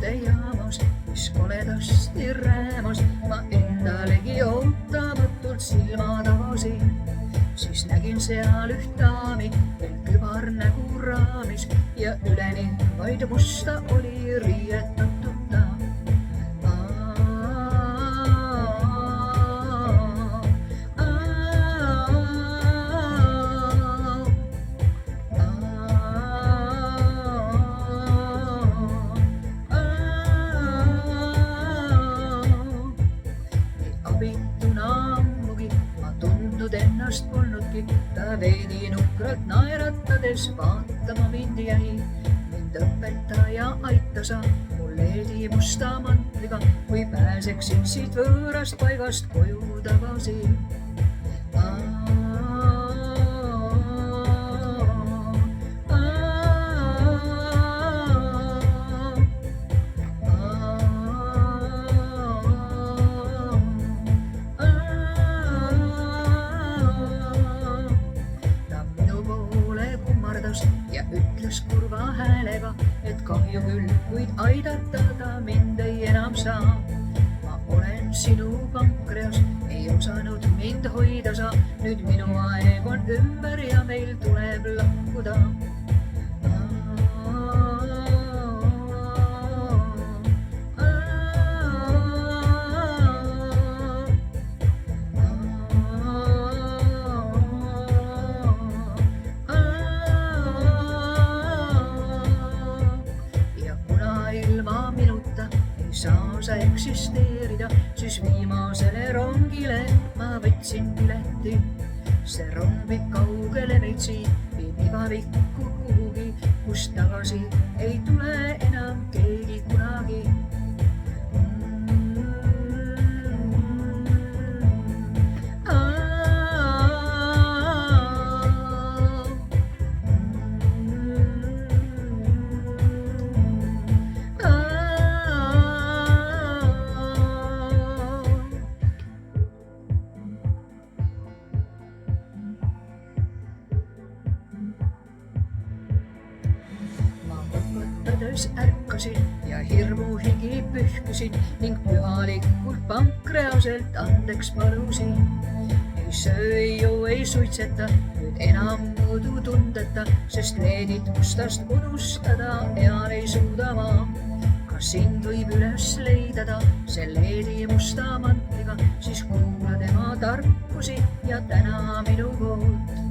raudteejaamas, mis koledasti räämas, ma endalegi ootamatult silmad avasin. Siis nägin seal üht daami, kel kübar nägu raamis ja üleni vaid musta oli riietatud ta. Abituna ammugi ma tundnud ennast polnudki, ta veidi nukralt naeratades vaatama mind jäi. Mind õpetaja aitasa mul leedi musta mantliga, kui pääseksin siit võõrast paigast koju tagasi. Ja ütles kurva häälega, et kahju küll, kuid aidata ta mind ei enam saa. Ma olen sinu pankreas, ei osanud mind hoida sa, nüüd minu aeg on ümber ja meil tuleb lahkuda. Ilma minuta ei saa sa eksisteerida, siis viimasele rongile ma võtsin pileti. See rong viib kaugele meid siit, viib igavikku kuhugi, kus tagasi ei tule enam keegi kunagi. Ärkasin ja hirmu higi pühkisin ning pühalikult pankreaselt andeks palusin. Ei söö, ei joo, ei suitseta, nüüd enam muidu tundeta, sest leedit mustast unustada ean ei suuda ma. Kas sind võib üles leidada see leedi musta mantliga, siis kuula tema tarkusi ja täna minu poolt.